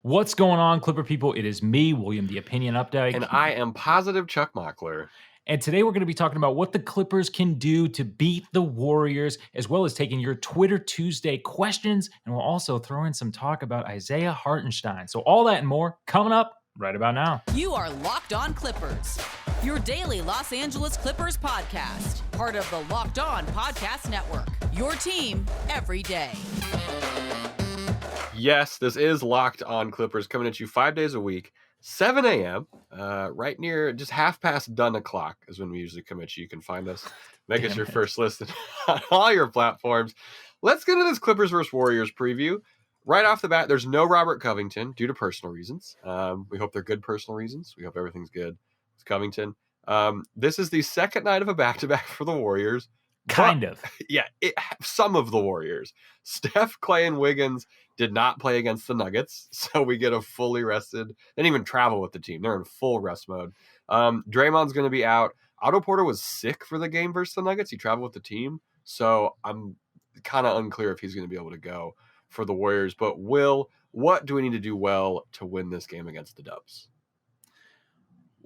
What's going on, Clipper people? It is me, William the Opinion Updike. And I am positive Chuck Mockler. And today we're going to be talking about what the Clippers can do to beat the Warriors, as well as taking your Twitter Tuesday questions. And we'll also throw in some talk about Isaiah Hartenstein. So all that and more coming up right about now. You are Locked On Clippers, your daily Los Angeles Clippers podcast. Part of the Locked On Podcast Network, your team every day. Yes, this is Locked On Clippers, coming at you 5 days a week, 7 a.m., right near just half past done o'clock is when we usually come at you. You can find us. Make us your first listen on all your platforms. Let's get into this Clippers versus Warriors preview. Right off the bat, there's no Robert Covington due to personal reasons. We hope they're good personal reasons. We hope everything's good with Covington. This is the second night of a back-to-back for the Warriors. Kind of. Yeah, some of the Warriors. Steph, Clay, and Wiggins did not play against the Nuggets, so we get a fully rested. They didn't even travel with the team. They're in full rest mode. Draymond's going to be out. Otto Porter was sick for the game versus the Nuggets. He traveled with the team, so I'm kind of unclear if he's going to be able to go for the Warriors. But Will, what do we need to do well to win this game against the Dubs?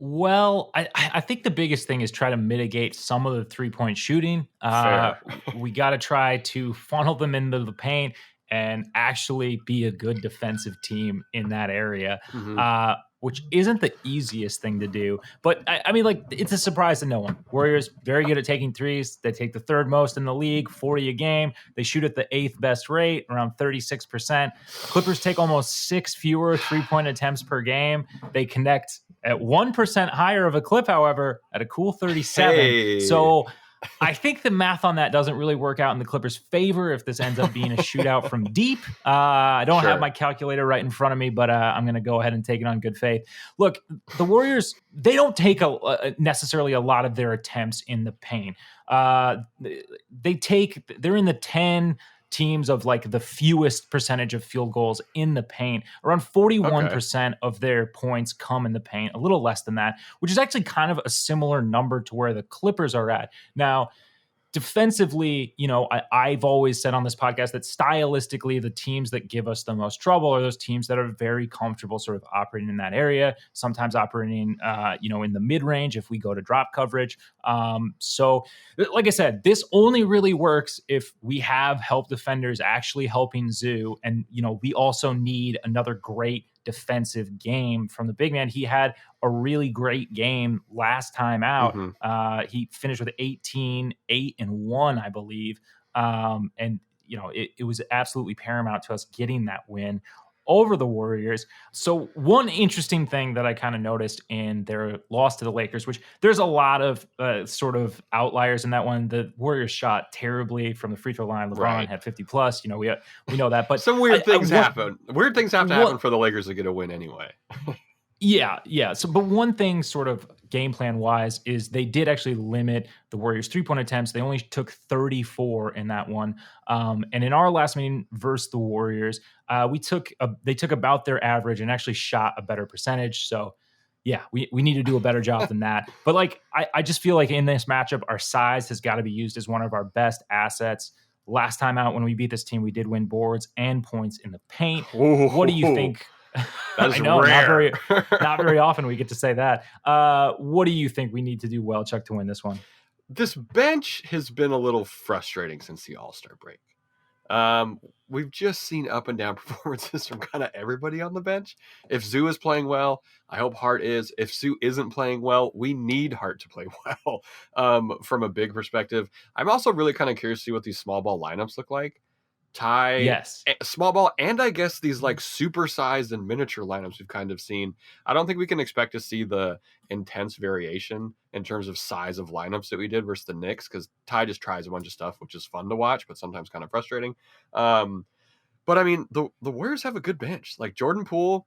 Well, I think the biggest thing is try to mitigate some of the three-point shooting. We got to try to funnel them into the paint and actually be a good defensive team in that area, which isn't the easiest thing to do. But, I mean, like, it's a surprise to no one. Warriors, very good at taking threes. They take the third most in the league, 40 a game. They shoot at the eighth best rate, around 36%. Clippers take almost 6 fewer three-point attempts per game. They connect at 1% higher of a clip, however, at a cool 37. Hey. So I think the math on that doesn't really work out in the Clippers' favor if this ends up being a shootout from deep. I don't have my calculator right in front of me, but I'm going to go ahead and take it on good faith. Look, the Warriors, they don't take necessarily a lot of their attempts in the paint. They're in the 10 teams of like the fewest percentage of field goals in the paint. Around 41% of their points come in the paint, a little less than that, which is actually kind of a similar number to where the Clippers are at. Now, defensively, you know, I've always said on this podcast that stylistically, the teams that give us the most trouble are those teams that are very comfortable sort of operating in that area, sometimes operating, in the mid-range if we go to drop coverage. So, like I said, this only really works if we have help defenders actually helping Zoo. And, you know, we also need another great defensive game from the big man. He had a really great game last time out. He finished with 18, 8, and 1, I believe. And, you know, it was absolutely paramount to us getting that win over the Warriors. So one interesting thing that I kind of noticed in their loss to the Lakers, which there's a lot of sort of outliers in that one. The Warriors shot terribly from the free throw line. LeBron had 50 plus. You know, we know that. But some weird things happen. Weird things have to happen for the Lakers to get a win anyway. Yeah. So, but one thing sort of game plan wise is they did actually limit the Warriors' 3-point attempts. They only took 34 in that one. And in our last meeting versus the Warriors, they took about their average and actually shot a better percentage. So yeah, we need to do a better job than that. But like, I just feel like in this matchup, our size has got to be used as one of our best assets. Last time out when we beat this team, we did win boards and points in the paint. Ooh. What do you think? That's I know, rare. not very often we get to say that. What do you think we need to do well, Chuck, to win this one? This bench has been a little frustrating since the All-Star break. We've just seen up and down performances from kind of everybody on the bench. If Zoo is playing well, I hope Hart is. If Zoo isn't playing well, we need Hart to play well from a big perspective. I'm also really kind of curious to see what these small ball lineups look like. Small ball, and I guess these like supersized and miniature lineups we've kind of seen. I don't think we can expect to see the intense variation in terms of size of lineups that we did versus the Knicks, because Ty just tries a bunch of stuff, which is fun to watch, but sometimes kind of frustrating. But I mean, the Warriors have a good bench. Like Jordan Poole,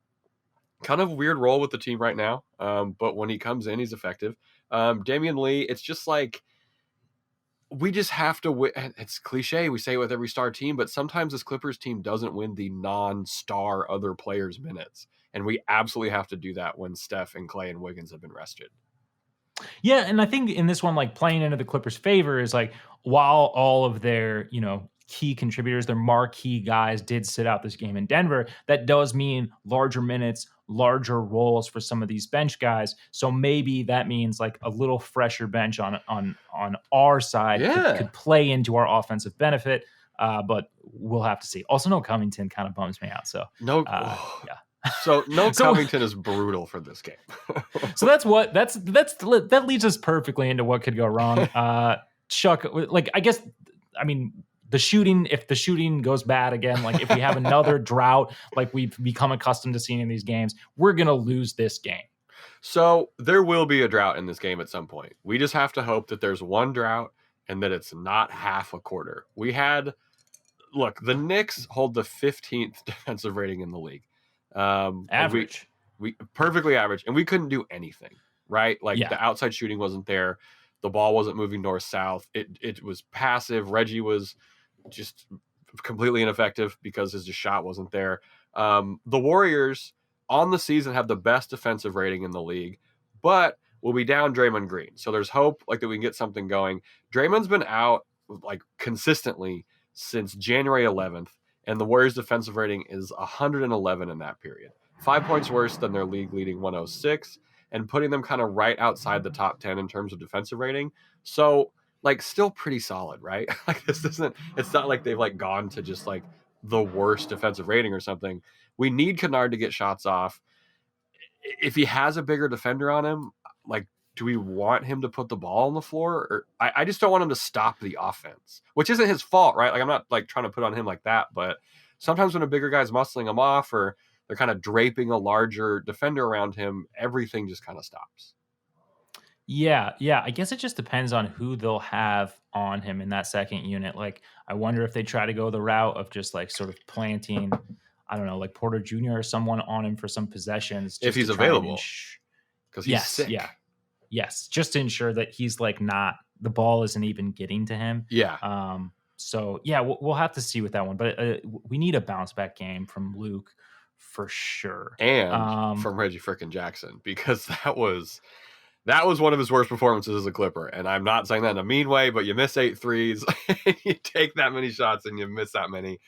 kind of weird role with the team right now, but when he comes in, he's effective. Damian Lee, it's just like, we just have to win. It's cliche. We say it with every star team, but sometimes this Clippers team doesn't win the non-star other players' minutes. And we absolutely have to do that when Steph and Clay and Wiggins have been rested. Yeah, and I think in this one, like playing into the Clippers' favor is like, while all of their, key contributors, their marquee guys did sit out this game in Denver. That does mean larger minutes, larger roles for some of these bench guys. So maybe that means like a little fresher bench on our side could play into our offensive benefit. But we'll have to see. Also, no Covington kind of bums me out. So yeah. So Covington is brutal for this game. So that leads us perfectly into what could go wrong. Chuck, like, I guess, I mean, if the shooting goes bad again, like if we have another drought, like we've become accustomed to seeing in these games, we're going to lose this game. So there will be a drought in this game at some point. We just have to hope that there's one drought and that it's not half a quarter. The Knicks hold the 15th defensive rating in the league. Average. We perfectly average, and we couldn't do anything, right? Like the outside shooting wasn't there. The ball wasn't moving north-south. It was passive. Reggie was just completely ineffective because his shot wasn't there. The Warriors on the season have the best defensive rating in the league, but will be down Draymond Green. So there's hope like that we can get something going. Draymond's been out like consistently since January 11th, and the Warriors' defensive rating is 111 in that period. 5 points worse than their league-leading 106, and putting them kind of right outside the top 10 in terms of defensive rating. So, like, still pretty solid, right? Like, it's not like they've, like, gone to just, like, the worst defensive rating or something. We need Kennard to get shots off. If he has a bigger defender on him, like, do we want him to put the ball on the floor? Or I just don't want him to stop the offense, which isn't his fault, right? Like, I'm not, like, trying to put on him like that, but sometimes when a bigger guy's muscling him off or they're kind of draping a larger defender around him, everything just kind of stops. Yeah. I guess it just depends on who they'll have on him in that second unit. Like, I wonder if they try to go the route of just like sort of planting, I don't know, like Porter Jr. or someone on him for some possessions. If he's available. Because he's sick. Yeah. Yes. Just to ensure that he's like the ball isn't even getting to him. Yeah. So yeah, we'll have to see with that one. But we need a bounce back game from Luke for sure. And from Reggie frickin' Jackson, because that was one of his worst performances as a Clipper. And I'm not saying that in a mean way, but you miss 8 threes, you take that many shots and you miss that many.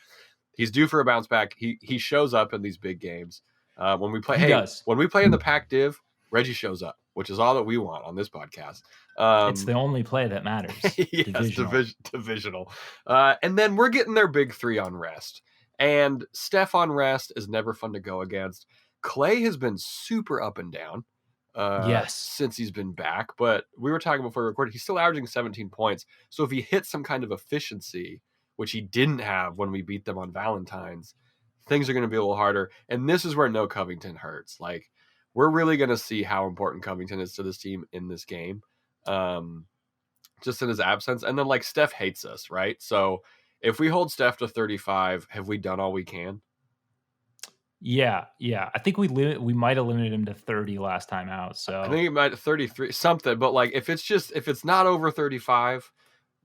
He's due for a bounce back. He shows up in these big games. When we play in the Pac Div, Reggie shows up, which is all that we want on this podcast. It's the only play that matters. Yes, divisional. And then we're getting their big 3 on rest. And Steph on rest is never fun to go against. Clay has been super up and down since he's been back. But we were talking before we recorded, he's still averaging 17 points. So if he hits some kind of efficiency, which he didn't have when we beat them on Valentine's, things are going to be a little harder. And this is where no Covington hurts. Like, we're really going to see how important Covington is to this team in this game, just in his absence. And then, like, Steph hates us, right? So if we hold Steph to 35, have we done all we can? Yeah. I think we might have limited him to 30 last time out. So I think he might 33 something. But like, if it's not over 35,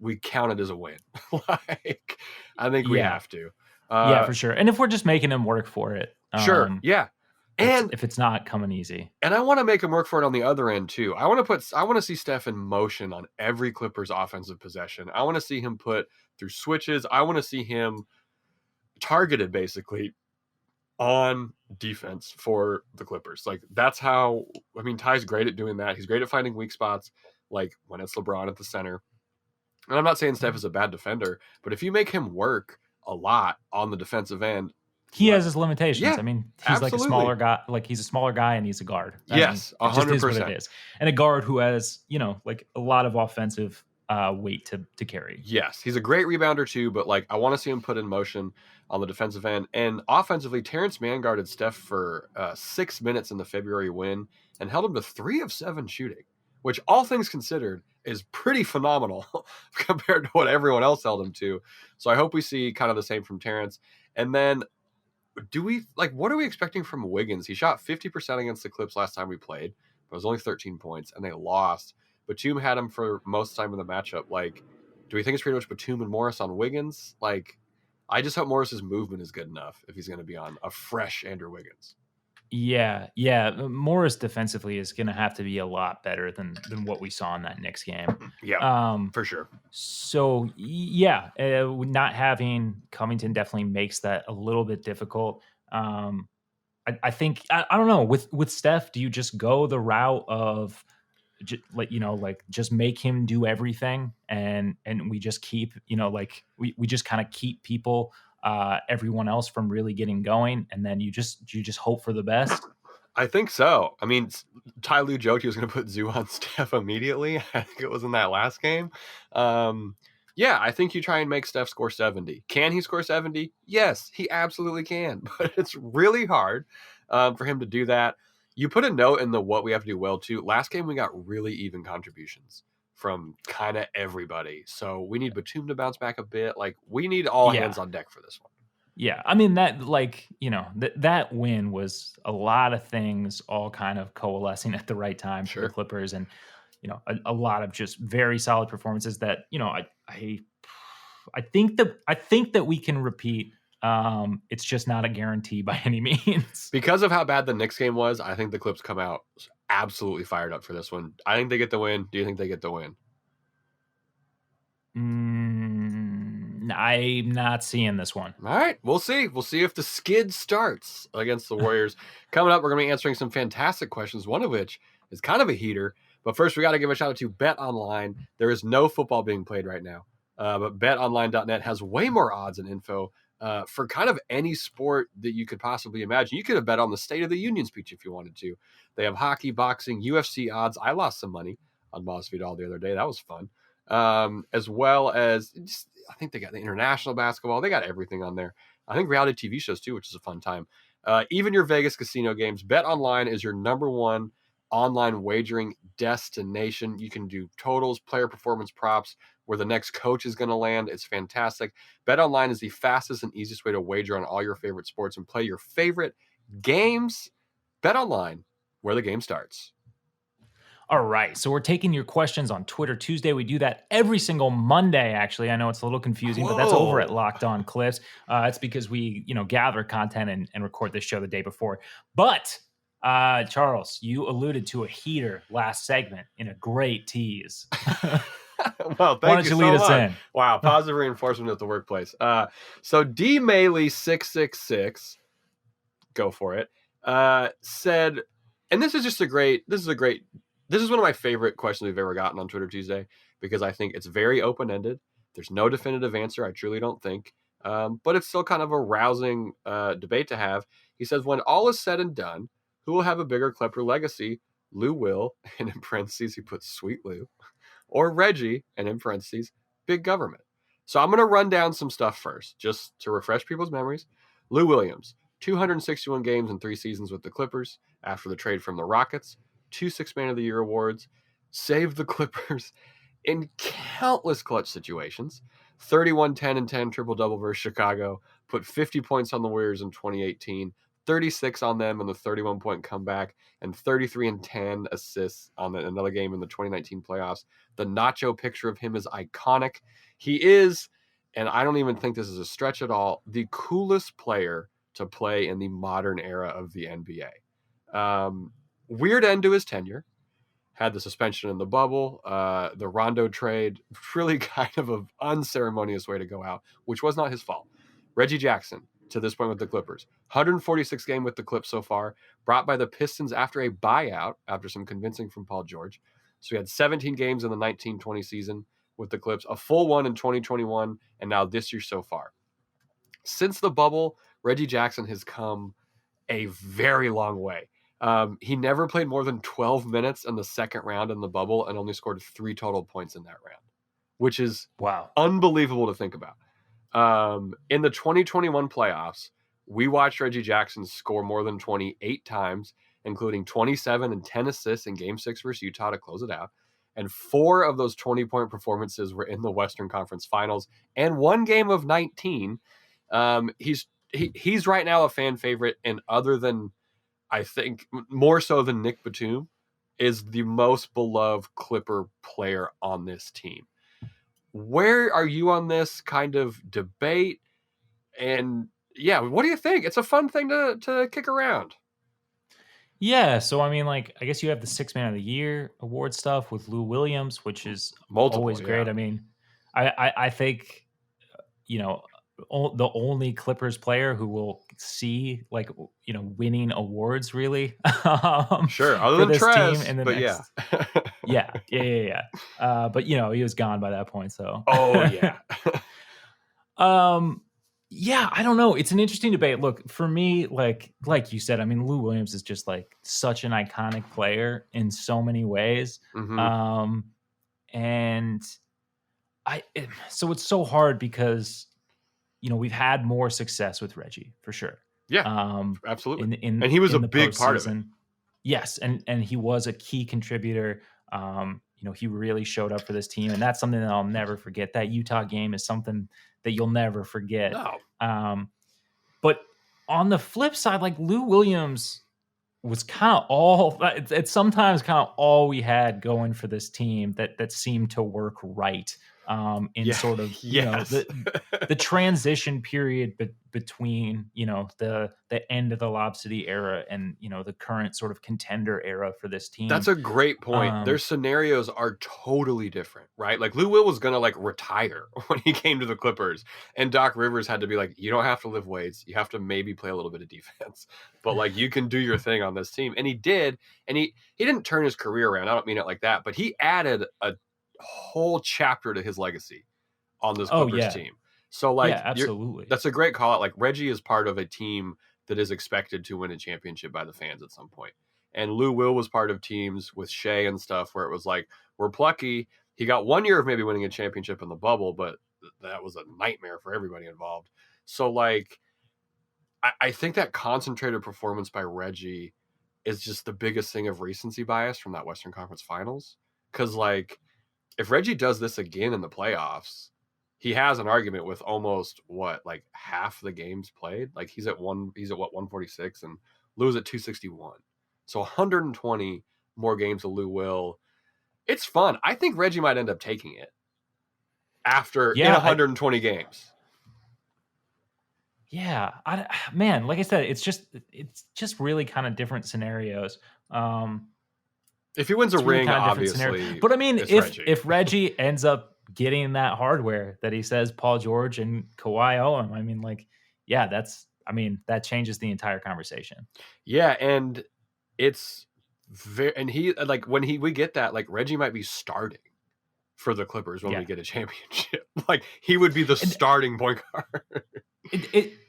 we count it as a win. Like, I think we have to. Yeah, for sure. And if we're just making him work for it, sure. Yeah. And if it's not coming easy, and I want to make him work for it on the other end too. I want to see Steph in motion on every Clippers offensive possession. I want to see him put through switches. I want to see him targeted basically on defense for the Clippers. Like, that's how, I mean, Ty's great at doing that. He's great at finding weak spots, like when it's LeBron at the center. And I'm not saying Steph is a bad defender, but if you make him work a lot on the defensive end, he has his limitations. Yeah, I mean, he's absolutely. Like a smaller guy. Like, he's a smaller guy and he's a guard. Yes, 100%. It just is what it is. And a guard who has, like a lot of offensive weight to carry. Yes, he's a great rebounder too, but like, I want to see him put in motion on the defensive end. And offensively, Terrence Mann guarded Steph for 6 minutes in the February win and held him to 3 of 7 shooting, which, all things considered, is pretty phenomenal compared to what everyone else held him to. So I hope we see kind of the same from Terrence. And then, what are we expecting from Wiggins? He shot 50% against the Clips last time we played, but it was only 13 points, and they lost. Batum had him for most time in the matchup. Like, do we think it's pretty much Batum and Morris on Wiggins? Like, I just hope Morris's movement is good enough if he's going to be on a fresh Andrew Wiggins. Yeah. Morris defensively is going to have to be a lot better than what we saw in that Knicks game. Yeah, for sure. So yeah, not having Covington definitely makes that a little bit difficult. I think I don't know with Steph. Do you just go the route of just make him do everything, and we just keep we just kind of keep people everyone else from really getting going, and then you just hope for the best? I think so. I mean, Ty Lue joked he was going to put Zoo on Steph immediately. I think it was in that last game. Yeah, I think you try and make Steph score 70. Can he score 70? Yes, he absolutely can. But it's really hard for him to do that. You put a note in the what we have to do well, too. Last game, we got really even contributions from kind of everybody. So we need Batum to bounce back a bit. Like, we need all hands on deck for this one. Yeah, I mean that that win was a lot of things all kind of coalescing at the right time for the Clippers, and a lot of just very solid performances that I think that we can repeat. It's just not a guarantee by any means. Because of how bad the Knicks game was, I think the Clips come out absolutely fired up for this one. I think they get the win. Do you think they get the win? I'm not seeing this one. All right, we'll see. We'll see if the skid starts against the Warriors. Coming up, we're going to be answering some fantastic questions, one of which is kind of a heater. But first, we got to give a shout out to Bet Online. There is no football being played right now, but betonline.net has way more odds and info for kind of any sport that you could possibly imagine. You could have bet on the State of the Union speech if you wanted to. They have hockey, boxing, UFC odds. I lost some money on Boss Vidal the other day. That was fun. As well as I think they got the international basketball. They got everything on there. I think reality TV shows too, which is a fun time. Even your Vegas casino games. Bet Online is your number one online wagering destination. You can do totals, player performance props, where the next coach is going to land. It's fantastic. Bet Online is the fastest and easiest way to wager on all your favorite sports and play your favorite games. Bet Online, where the game starts. All right, so we're taking your questions on Twitter Tuesday. We do that every single Monday, actually. I know it's a little confusing, but that's over at Locked On Clips. It's because we, gather content and record this show the day before. But, Charles, you alluded to a heater last segment in a great tease. Well, thank you so much. Why don't you lead us in? Wow, positive reinforcement at the workplace. So D. Maley666, go for it, said, and this is one of my favorite questions we've ever gotten on Twitter Tuesday, because I think it's very open-ended. There's no definitive answer, I truly don't think. But it's still kind of a rousing debate to have. He says, when all is said and done, who will have a bigger Clipper legacy? Lou will, and in parentheses he puts Sweet Lou, or Reggie, and in parentheses, Big Government. So I'm going to run down some stuff first, just to refresh people's memories. Lou Williams, 261 games in 3 seasons with the Clippers after the trade from the Rockets. 2 Sixth Man of the Year awards, saved the Clippers in countless clutch situations. 31, 10, and 10 triple-double versus Chicago, put 50 points on the Warriors in 2018, 36 on them in the 31-point comeback, and 33 and 10 assists on another game in the 2019 playoffs. The Nacho picture of him is iconic. He is, and I don't even think this is a stretch at all, the coolest player to play in the modern era of the NBA. Weird end to his tenure. Had the suspension in the bubble, the Rondo trade, really kind of an unceremonious way to go out, which was not his fault. Reggie Jackson, to this point with the Clippers, 146 game with the Clips so far, brought by the Pistons after a buyout, after some convincing from Paul George. So he had 17 games in the 1920 season with the Clips, a full one in 2021, and now this year so far. Since the bubble, Reggie Jackson has come a very long way. He never played more than 12 minutes in the second round in the bubble and only scored 3 total points in that round, which is unbelievable to think about. In the 2021 playoffs, we watched Reggie Jackson score more than 28 times, including 27 and 10 assists in Game 6 versus Utah to close it out. And 4 of those 20-point performances were in the Western Conference Finals, and 1 game of 19. He's right now a fan favorite, and other than, I think, more so than Nick Batum, is the most beloved Clipper player on this team. Where are you on this kind of debate? And yeah, what do you think? It's a fun thing to kick around. Yeah, so I mean, like, I guess you have the Six Man of the Year award stuff with Lou Williams, which is Multiple, always yeah. great. I mean, I think the only Clippers player who will see like winning awards really Sure, other for than this team Trez, in the but yeah. next. Yeah. But he was gone by that point, so. Oh yeah. Um, yeah, I don't know. It's an interesting debate. Look, for me, like you said, I mean, Lou Williams is just like such an iconic player in so many ways. Mm-hmm. And so it's so hard because we've had more success with Reggie for sure. Yeah, absolutely. In and he was in a the big part of it. postseason. Yes, and he was a key contributor. He really showed up for this team, and that's something that I'll never forget. That Utah game is something that you'll never forget. No. But on the flip side, like Lou Williams was kind of all it's sometimes kind of all we had going for this team that seemed to work right in sort of the transition period between the end of the Lob City era and the current sort of contender era for this team. That's a great point. Their scenarios are totally different, right? Like Lou Will was gonna like retire when he came to the Clippers, and Doc Rivers had to be like, you don't have to lift weights, you have to maybe play a little bit of defense, but like you can do your thing on this team. And he did, and he didn't turn his career around. I don't mean it like that, but he added a whole chapter to his legacy on this Clippers team. So like, absolutely, that's a great call out. Like Reggie is part of a team that is expected to win a championship by the fans at some point. And Lou Will was part of teams with Shea and stuff where it was like, we're plucky. He got 1 year of maybe winning a championship in the bubble, but that was a nightmare for everybody involved. So like, I think that concentrated performance by Reggie is just the biggest thing of recency bias from that Western Conference Finals. Because like, if Reggie does this again in the playoffs, he has an argument with almost like half the games played. Like he's at 146 and Lou's at 261. So 120 more games of Lou Will. It's fun. I think Reggie might end up taking it after in 120 games. Yeah, man, like I said, it's just really kind of different scenarios. If he wins a ring, obviously. But I mean, if Reggie ends up getting that hardware that he says Paul George and Kawhi owe him, I mean, like, yeah, that changes the entire conversation. Yeah, and it's very, and he like when we get that, like Reggie might be starting for the Clippers when we get a championship. Like he would be the starting point guard.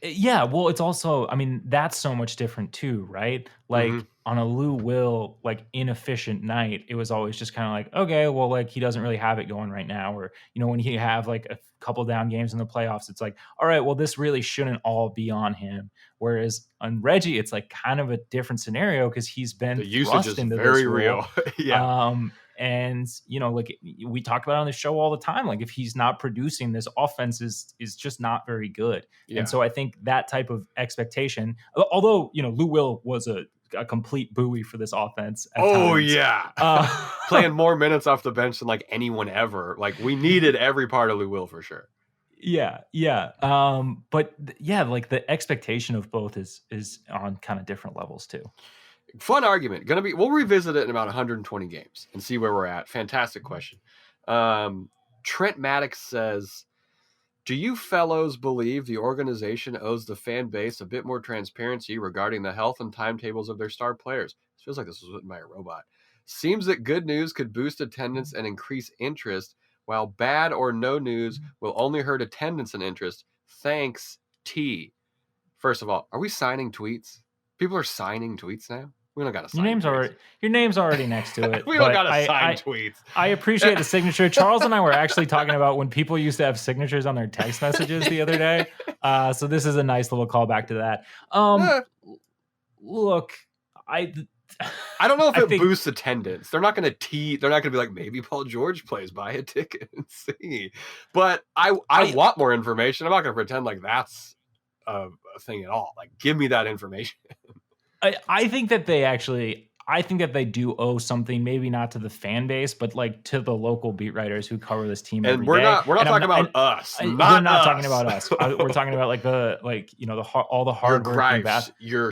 Yeah, well, it's also, I mean, that's so much different too, right? Like on a Lou Will, like inefficient night, it was always just kind of like, okay, well, like he doesn't really have it going right now. Or, when he have like a couple down games in the playoffs, it's like, all right, well, this really shouldn't all be on him. Whereas on Reggie, it's like kind of a different scenario because he's been the usage is very real. Yeah. And, like we talk about on the show all the time, like if he's not producing, this offense is just not very good. Yeah. And so I think that type of expectation, although, Lou Will was a complete buoy for this offense. Times. Playing more minutes off the bench than like anyone ever. Like we needed every part of Lou Will for sure. Yeah. But yeah, like the expectation of both is on kind of different levels too. Fun argument. We'll revisit it in about 120 games and see where we're at. Fantastic question. Trent Maddox says, do you fellows believe the organization owes the fan base a bit more transparency regarding the health and timetables of their star players? It feels like this was written by a robot. Seems that good news could boost attendance and increase interest, while bad or no news will only hurt attendance and interest. Thanks, T. First of all, are we signing tweets? People are signing tweets now? We don't got to sign your name's already next to it. We don't got to sign tweets. I appreciate the signature. Charles and I were actually talking about when people used to have signatures on their text messages the other day. So this is a nice little callback to that. Look, I don't know if it boosts attendance. They're not going to They're not going to be like, maybe Paul George plays. Buy a ticket and see. But I want more information. I'm not going to pretend like that's a thing at all. Like, give me that information. I think that they actually, I think that they do owe something, maybe not to the fan base, but like to the local beat writers who cover this team every we're day. Not talking about us. We're not talking about us. We're talking about all the hard working your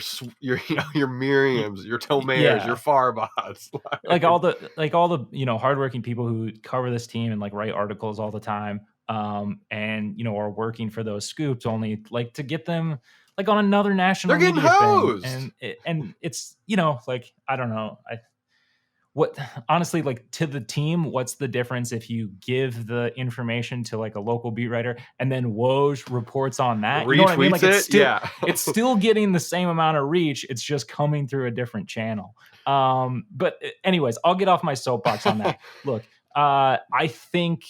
Miriams, your Tomeirs, your Farbots, like all the hardworking people who cover this team and like write articles all the time, and are working for those scoops only like to get them like on another national they're getting media hosed. thing. And it's like I don't know, honestly, like to the team, what's the difference if you give the information to like a local beat writer and then Woj reports on that? You know what I mean? Like it's still getting the same amount of reach. It's just coming through a different channel. But anyways, I'll get off my soapbox on that. Look, I think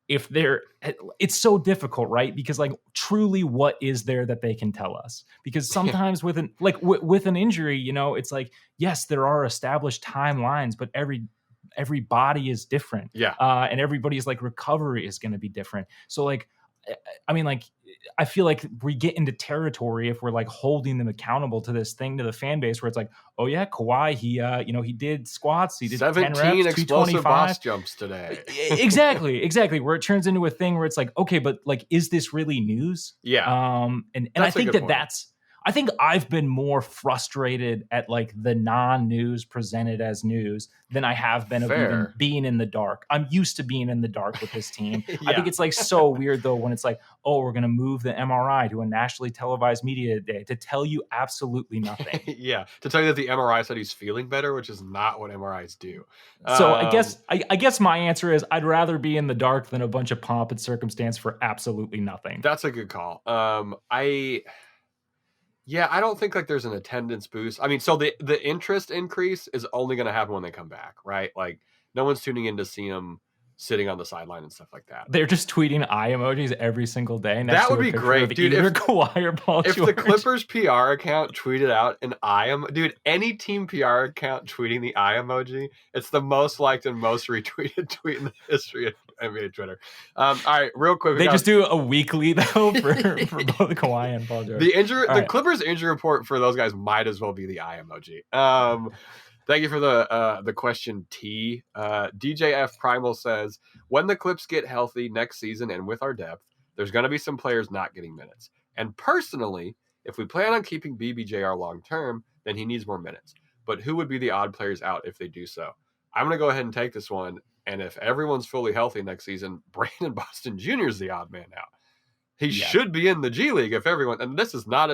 it's so difficult, right? Because like truly what is there that they can tell us? Because sometimes with an injury, it's like, yes, there are established timelines, but every body is different. Yeah. And everybody's like recovery is going to be different. So like, I mean, like, I feel like we get into territory if we're like holding them accountable to this thing to the fan base where it's like, oh yeah, Kawhi, he did squats, he did 17 10 reps, explosive boss jumps today. Exactly. Where it turns into a thing where it's like, okay, but like, is this really news? Yeah. And I think I think I've been more frustrated at like the non-news presented as news than I have been of even being in the dark. I'm used to being in the dark with this team. Yeah. I think it's like so weird though when it's like, oh, we're going to move the MRI to a nationally televised media day to tell you absolutely nothing. Yeah, to tell you that the MRI said he's feeling better, which is not what MRIs do. So I guess my answer is I'd rather be in the dark than a bunch of pomp and circumstance for absolutely nothing. That's a good call. I don't think like there's an attendance boost. I mean, so the interest increase is only going to happen when they come back, right? Like no one's tuning in to see them sitting on the sideline and stuff like that. They're just tweeting eye emojis every single day. That would be great, dude. If the Clippers PR account tweeted out an eye emoji, dude, any team PR account tweeting the eye emoji, it's the most liked and most retweeted tweet in the history of NBA Twitter. All right, real quick. They just do a weekly though for both Kawhi and Paul George. The Clippers injury report for those guys might as well be the eye emoji. Thank you for the question, T. DJF Primal says, when the Clips get healthy next season and with our depth, there's going to be some players not getting minutes. And personally, if we plan on keeping BBJR long term, then he needs more minutes. But who would be the odd players out if they do so? I'm going to go ahead and take this one. And if everyone's fully healthy next season, Brandon Boston Jr. is the odd man out. He should be in the G League if everyone, and this is not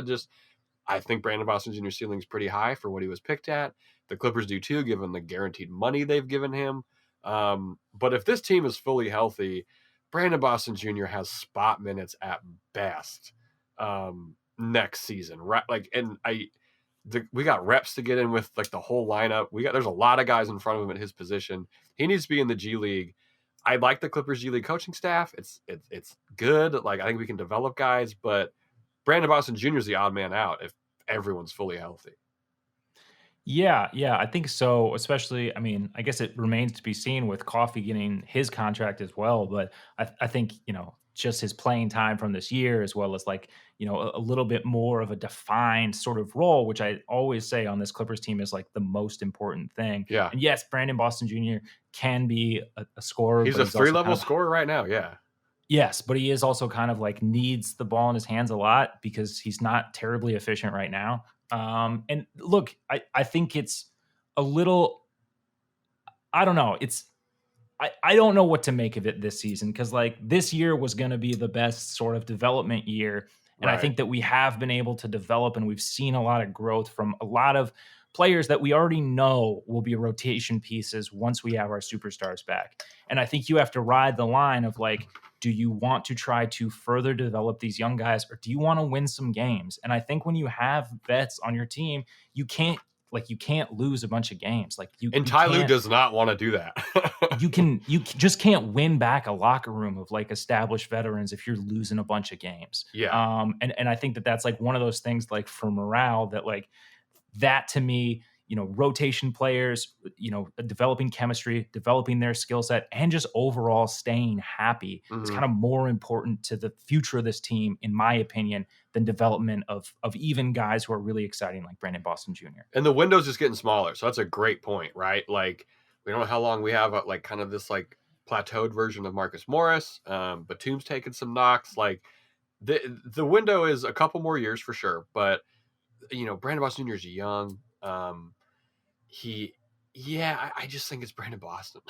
I think Brandon Boston Jr.'s ceiling is pretty high for what he was picked at. The Clippers do too, given the guaranteed money they've given him. But if this team is fully healthy, Brandon Boston Jr. has spot minutes at best next season, right? Like, and we got reps to get in with like the whole lineup. There's a lot of guys in front of him at his position. He needs to be in the G League. I like the Clippers G League coaching staff. It's good. Like I think we can develop guys, but Brandon Boston Jr. is the odd man out if everyone's fully healthy. Yeah, I think so. Especially, I mean, I guess it remains to be seen with Coffey getting his contract as well. But I think, just his playing time from this year, as well as like, a little bit more of a defined sort of role, which I always say on this Clippers team is like the most important thing. Yeah. And yes, Brandon Boston Jr. can be a scorer. He's a 3-level scorer right now. Yeah. Yes, but he is also kind of like needs the ball in his hands a lot because he's not terribly efficient right now. And look, I think it's a little, I don't know. I don't know what to make of it this season because like this year was going to be the best sort of development year. And right. I think that we have been able to develop and we've seen a lot of growth from a lot of players that we already know will be rotation pieces once we have our superstars back. And I think you have to ride the line of like, do you want to try to further develop these young guys or do you want to win some games? And I think when you have vets on your team, you can't lose a bunch of games. Like Ty Lue does not want to do that. you just can't win back a locker room of like established veterans if you're losing a bunch of games. Yeah. And I think that that's like one of those things like for morale that like that to me, rotation players, developing chemistry, developing their skill set, and just overall staying happy is kind of more important to the future of this team, in my opinion, than development of even guys who are really exciting like Brandon Boston Jr. And the window's just getting smaller. So that's a great point, right? Like, we don't know how long we have like kind of this like plateaued version of Marcus Morris. Batum's taking some knocks. Like the window is a couple more years for sure. But, Brandon Boston Jr. is young. I just think it's Brandon Boston.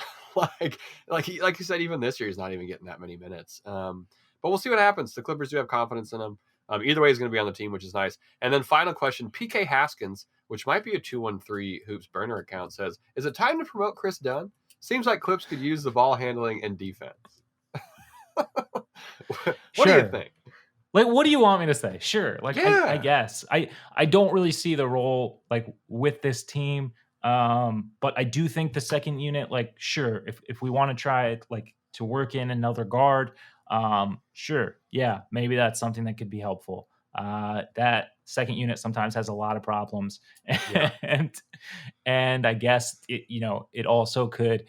like you said, even this year, he's not even getting that many minutes. But we'll see what happens. The Clippers do have confidence in him. Either way, he's going to be on the team, which is nice. And then final question, PK Haskins, which might be a 213 Hoops burner account, says, is it time to promote Chris Dunn? Seems like Clips could use the ball handling and defense. What do you think? Like, what do you want me to say? Sure. Like, yeah. I guess I don't really see the role like with this team. But I do think the second unit, like, sure, if we want to try it, like to work in another guard, sure. Yeah. Maybe that's something that could be helpful. That second unit sometimes has a lot of problems, and I guess it also could,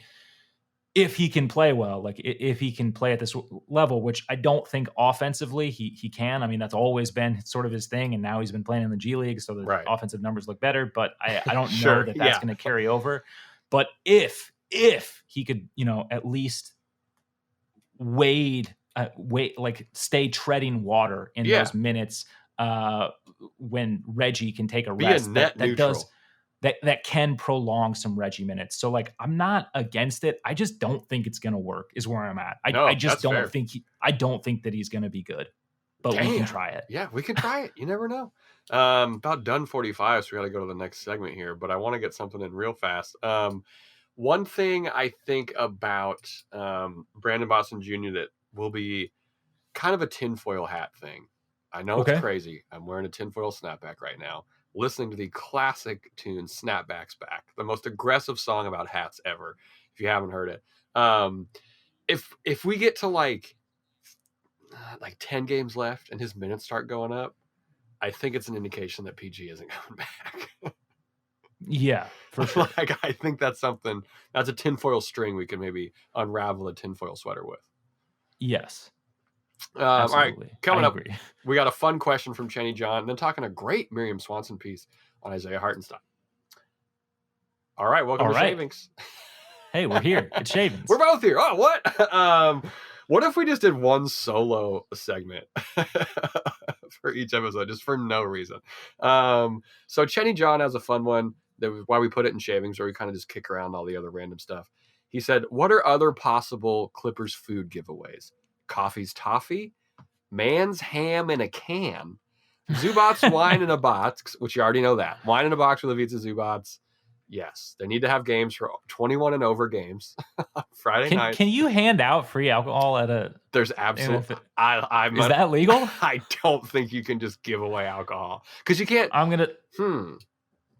if he can play well, like if he can play at this level, which I don't think offensively he can. I mean, that's always been sort of his thing, and now he's been playing in the G League, so the offensive numbers look better. But I don't know that that's going to carry over. But if he could, at least stay treading water in those minutes when Reggie can take a rest, that can prolong some Reggie minutes. So like, I'm not against it. I just don't think it's going to work is where I'm at. I just don't think I don't think that he's going to be good, but we can try it. Yeah, we can try it. You never know. About done 45. So we got to go to the next segment here, but I want to get something in real fast. One thing I think about Brandon Boston Jr. that will be kind of a tinfoil hat thing. I know it's crazy. I'm wearing a tinfoil snapback right now, listening to the classic tune Snapback's Back, the most aggressive song about hats ever, if you haven't heard it. If we get to like 10 games left and his minutes start going up, I think it's an indication that PG isn't coming back. Yeah, for sure. I think that's a tinfoil string we can maybe unravel a tinfoil sweater with. Yes. All right, coming up, we got a fun question from Chenny John, and then talking a great Miriam Swanson piece on Isaiah Hartenstein. All right, welcome to Shavings. Hey, we're here. It's Shavings. We're both here. Oh, what? What if we just did one solo segment for each episode, just for no reason? So Chenny John has a fun one. That was why we put it in Shavings, where we kind of just kick around all the other random stuff. He said, what are other possible Clippers food giveaways? Coffee's toffee, man's ham in a can, Zubats wine in a box, which you already know that. Wine in a box with Ivica Zubats. Yes, they need to have games for 21 and over games Friday night. Can you hand out free alcohol at a? There's absolutely. Is that legal? I don't think you can just give away alcohol because you can't. I'm gonna.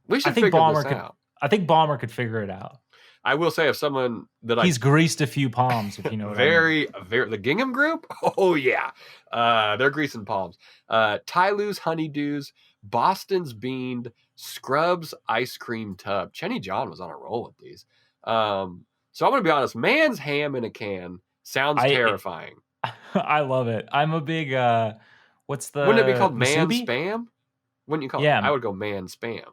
We should figure this out. I think Bomber could figure it out. I will say, if someone that he's greased a few palms, if you know what I mean. The Gingham Group. Oh yeah, they're greasing palms. Tyloo's Honeydews, Boston's Beaned, Scrubs Ice Cream Tub. Chenny John was on a roll with these. So I'm gonna be honest. Man's ham in a can sounds terrifying. I love it. I'm a big. What's the? Wouldn't it be called Man Spam? Wouldn't you call it? I would go Man Spam.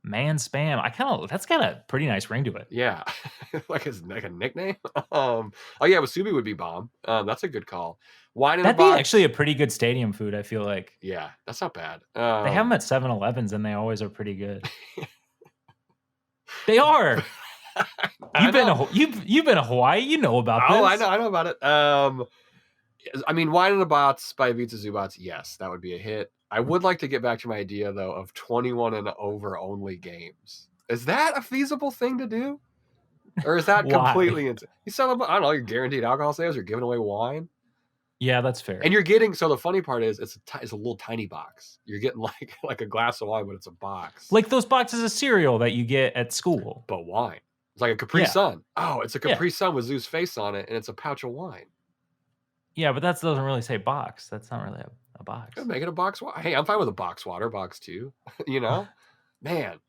Man Spam. That's got a pretty nice ring to it. Yeah. like a nickname. Wasubi would be bomb. That's a good call. Wine in That'd the box. Be actually a pretty good stadium food, I feel like. Yeah, that's not bad. They have them at 7-Elevens and they always are pretty good. They are. You've been to Hawaii, you know about this. Oh, I know about it. I mean, Wine in a Box by Ivica Zubats, yes, that would be a hit. I would like to get back to my idea, though, of 21 and over only games. Is that a feasible thing to do? Or is that completely insane? You sell them, I don't know, you're guaranteed alcohol sales, you're giving away wine. Yeah, that's fair. And you're getting, so the funny part is, it's a little tiny box. You're getting like a glass of wine, but it's a box. Like those boxes of cereal that you get at school. But wine. It's like a Capri Sun. Oh, it's a Capri Sun with Zeus' face on it, and it's a pouch of wine. Yeah, but that doesn't really say box. That's not really a box. Make it a box water. Hey, I'm fine with a box water, box 2. You know? Man.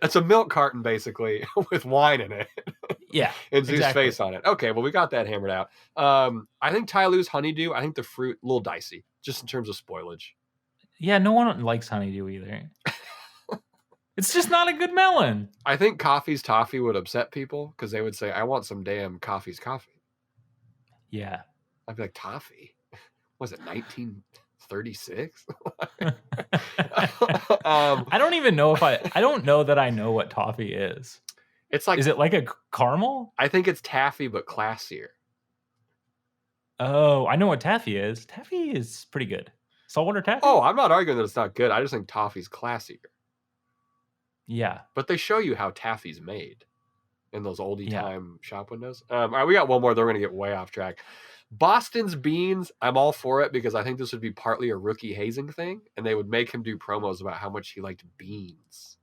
It's a milk carton, basically, with wine in it. Yeah. And Zeus' face on it. Okay, well, we got that hammered out. I think Ty Lue's honeydew, I think the fruit, a little dicey, just in terms of spoilage. Yeah, no one likes honeydew either. It's just not a good melon. I think Coffee's Toffee would upset people because they would say, I want some damn Coffee's coffee. Yeah. I'd be like, toffee? Was it 1936? I don't even know if I don't know that I know what toffee is. It's like, is it like a caramel? I think it's taffy, but classier. Oh, I know what taffy is. Taffy is pretty good. Saltwater taffy? Oh, I'm not arguing that it's not good. I just think toffee's classier. Yeah. But they show you how taffy's made in those oldie time shop windows. All right, we got one more. They're going to get way off track. Boston's beans, I'm all for it because I think this would be partly a rookie hazing thing, and they would make him do promos about how much he liked beans.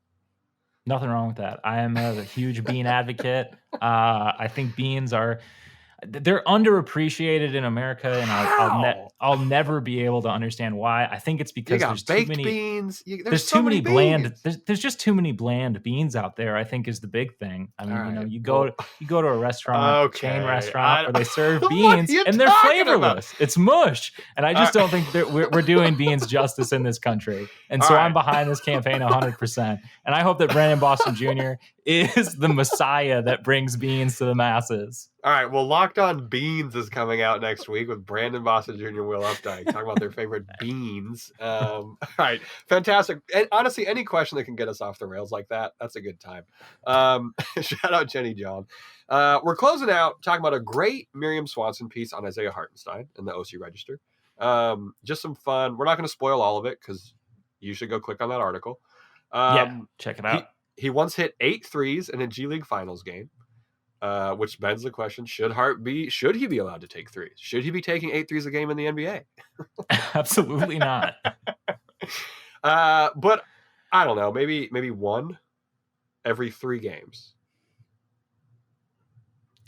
Nothing wrong with that. I am a huge bean advocate. I think beans they're underappreciated in America, and I'll never be able to understand why. I think it's because there's too many beans. There's too many bland. There's just too many bland beans out there. I think is the big thing. I mean, you go to a restaurant, chain restaurant, where they serve beans and they're flavorless. It's mush, and I just don't think we're doing beans justice in this country. And so I'm behind this campaign 100%. And I hope that Brandon Boston Jr. is the messiah that brings beans to the masses. All right, well, Locked On Beans is coming out next week with Brandon Boston Jr. and Will Updike talking about their favorite beans. All right, fantastic. And honestly, any question that can get us off the rails like that, that's a good time. Shout out Jenny John. We're closing out talking about a great Miriam Swanson piece on Isaiah Hartenstein in the OC Register. Just some fun. We're not going to spoil all of it because you should go click on that article. Check it out. He once hit 8 threes in a G League Finals game. Which begs the question, should he be allowed to take threes? Should he be taking 8 threes a game in the NBA? Absolutely not. But I don't know, maybe one every 3 games.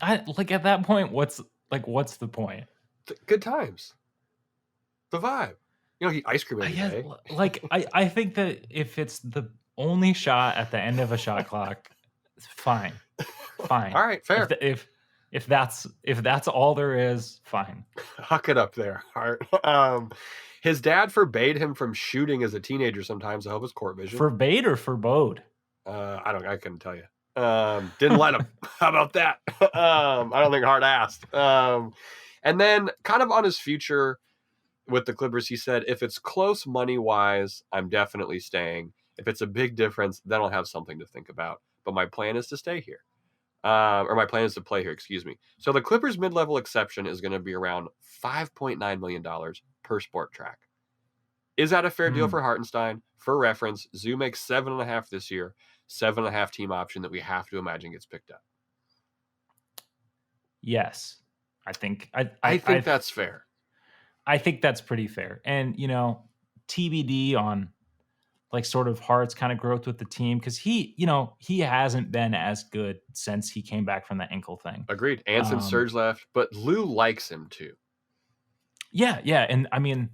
At that point, what's the point? Good times. The vibe. You know, he ice cream every day. I think that if it's the only shot at the end of a shot clock, fine. All right, fair. If that's all there is, fine. Huck it up there, Hart. His dad forbade him from shooting as a teenager sometimes to help his court vision. Forbade or forbode? I couldn't tell you. Didn't let him. How about that? I don't think Hart asked. And then kind of on his future with the Clippers, he said, if it's close money-wise, I'm definitely staying. If it's a big difference, then I'll have something to think about. But my plan is to stay here. Or my plan is to play here, excuse me. So the Clippers mid-level exception is going to be around $5.9 million per sport track. Is that a fair deal for Hartenstein? For reference, Zoo makes 7.5 this year, 7.5 team option that we have to imagine gets picked up. Yes. I think that's fair. I think that's pretty fair. And, TBD on sort of Hart's kind of growth with the team, because he hasn't been as good since he came back from the ankle thing. Agreed. And since Serge left, but Lou likes him too. Yeah. And I mean,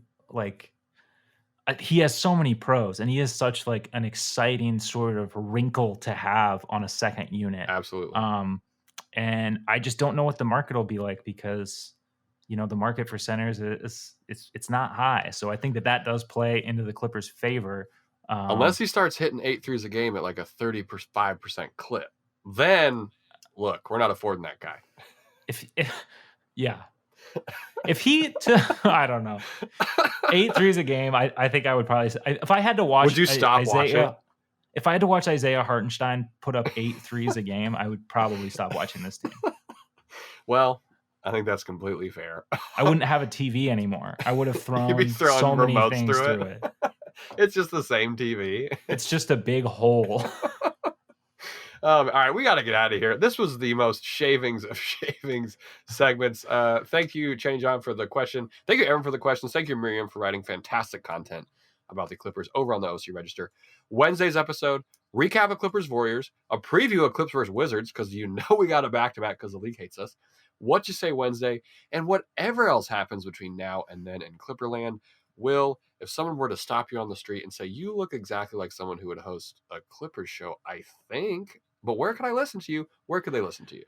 he has so many pros, and he is such an exciting sort of wrinkle to have on a second unit. Absolutely. And I just don't know what the market will be like, because the market for centers it's not high. So I think that does play into the Clippers' favor. Unless he starts hitting 8 threes a game at a 35% clip, then look, we're not affording that guy. If he I don't know, 8 threes a game, I think I would probably, if I had to watch. Would you stop watching? If I had to watch Isaiah Hartenstein put up 8 threes a game, I would probably stop watching this team. Well, I think that's completely fair. I wouldn't have a TV anymore. I would have thrown so many things through it. It's just the same TV. It's just a big hole. All right, we got to get out of here. This was the most shavings of shavings segments. Thank you, Change On, for the question. Thank you, Aaron, for the questions. Thank you, Miriam, for writing fantastic content about the Clippers over on the OC Register. Wednesday's episode, recap of Clippers Warriors, a preview of Clippers Wizards, because we got a back-to-back because the league hates us. What You Say Wednesday, and whatever else happens between now and then in Clipperland. Will, if someone were to stop you on the street and say, you look exactly like someone who would host a Clippers show, I think, but where can I listen to you? Where could they listen to you?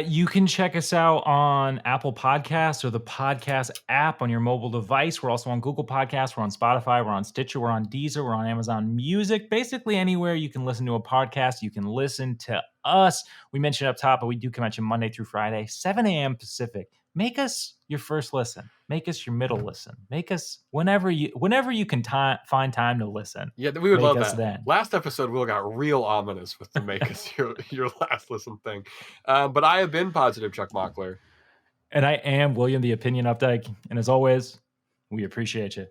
You can check us out on Apple Podcasts or the podcast app on your mobile device. We're also on Google Podcasts. We're on Spotify. We're on Stitcher. We're on Deezer. We're on Amazon Music. Basically, anywhere you can listen to a podcast, you can listen to us. We mentioned up top, but we do come at you Monday through Friday, 7 a.m. Pacific. Make us your first listen. Make us your middle listen. Make us whenever you can find time to listen. Yeah, we would love that. Then. Last episode, Will got real ominous with the make us your last listen thing. But I have been Positive Chuck Mockler. And I am William the Opinion Updike. And as always, we appreciate you.